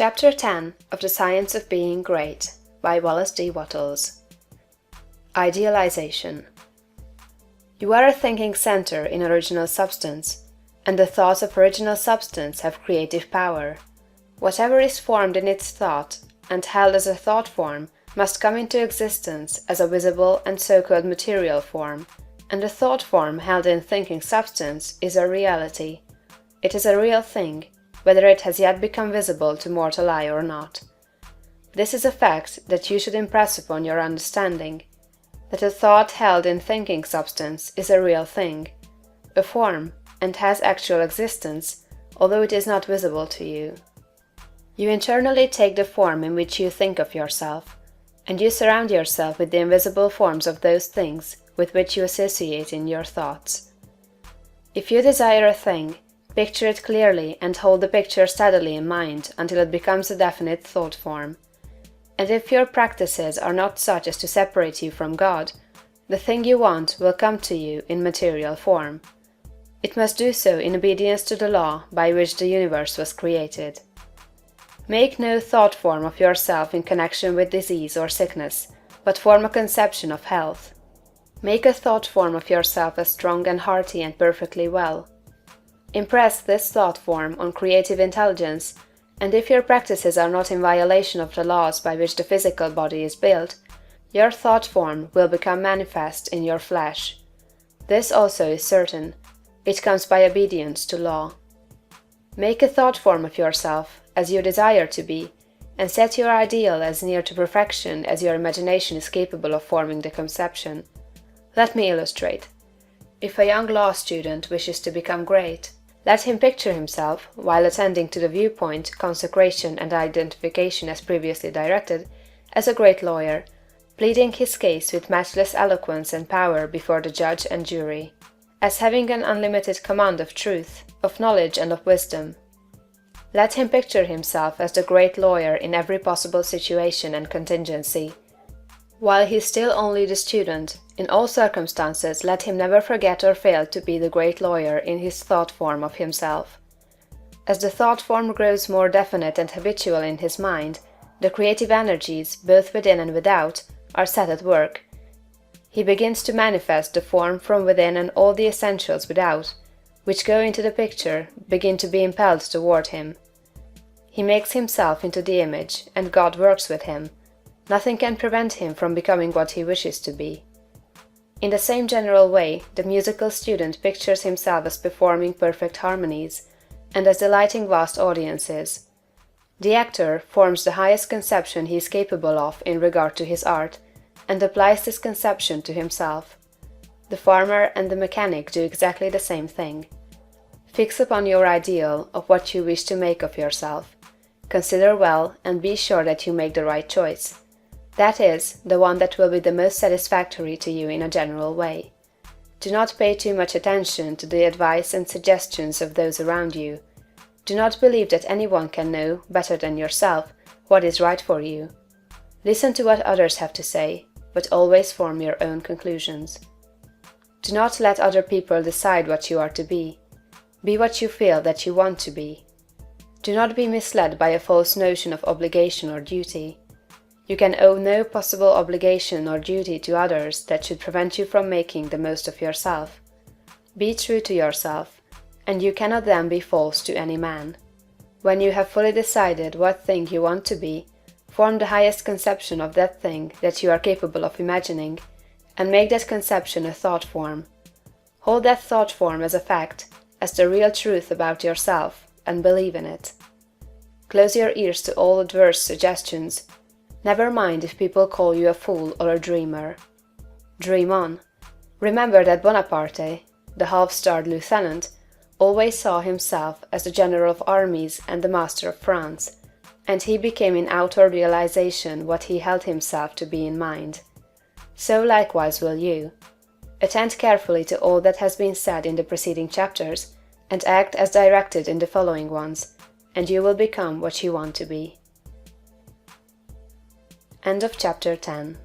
Chapter 10 of The Science of Being Great by Wallace D. Wattles. Idealization. You are a thinking center in original substance, and the thoughts of original substance have creative power. Whatever is formed in its thought and held as a thought form must come into existence as a visible and so-called material form, and the thought form held in thinking substance is a reality. It is a real thing, whether it has yet become visible to mortal eye or not. This is a fact that you should impress upon your understanding, that a thought held in thinking substance is a real thing, a form, and has actual existence, although it is not visible to you. You internally take the form in which you think of yourself, and you surround yourself with the invisible forms of those things with which you associate in your thoughts. If you desire a thing, picture it clearly and hold the picture steadily in mind until it becomes a definite thought form. And if your practices are not such as to separate you from God, the thing you want will come to you in material form. It must do so in obedience to the law by which the universe was created. Make no thought form of yourself in connection with disease or sickness, but form a conception of health. Make a thought form of yourself as strong and hearty and perfectly well. Impress this thought form on creative intelligence, and if your practices are not in violation of the laws by which the physical body is built, your thought form will become manifest in your flesh. This also is certain. It comes by obedience to law. Make a thought form of yourself as you desire to be, and set your ideal as near to perfection as your imagination is capable of forming the conception. Let me illustrate. If a young law student wishes to become great, let him picture himself, while attending to the viewpoint, consecration, and identification as previously directed, as a great lawyer, pleading his case with matchless eloquence and power before the judge and jury, as having an unlimited command of truth, of knowledge, and of wisdom. Let him picture himself as the great lawyer in every possible situation and contingency. While he is still only the student, in all circumstances let him never forget or fail to be the great lawyer in his thought form of himself. As the thought form grows more definite and habitual in his mind, the creative energies, both within and without, are set at work. He begins to manifest the form from within, and all the essentials without, which go into the picture, begin to be impelled toward him. He makes himself into the image, and God works with him. Nothing can prevent him from becoming what he wishes to be. In the same general way, the musical student pictures himself as performing perfect harmonies, and as delighting vast audiences. The actor forms the highest conception he is capable of in regard to his art, and applies this conception to himself. The farmer and the mechanic do exactly the same thing. Fix upon your ideal of what you wish to make of yourself. Consider well, and be sure that you make the right choice. That is, the one that will be the most satisfactory to you in a general way. Do not pay too much attention to the advice and suggestions of those around you. Do not believe that anyone can know, better than yourself, what is right for you. Listen to what others have to say, but always form your own conclusions. Do not let other people decide what you are to be. Be what you feel that you want to be. Do not be misled by a false notion of obligation or duty. You can owe no possible obligation or duty to others that should prevent you from making the most of yourself. Be true to yourself, and you cannot then be false to any man. When you have fully decided what thing you want to be, form the highest conception of that thing that you are capable of imagining, and make that conception a thought form. Hold that thought form as a fact, as the real truth about yourself, and believe in it. Close your ears to all adverse suggestions. Never mind if people call you a fool or a dreamer. Dream on. Remember that Bonaparte, the half-starved lieutenant, always saw himself as the general of armies and the master of France, and he became in outer realization what he held himself to be in mind. So likewise will you. Attend carefully to all that has been said in the preceding chapters, and act as directed in the following ones, and you will become what you want to be. End of chapter 10.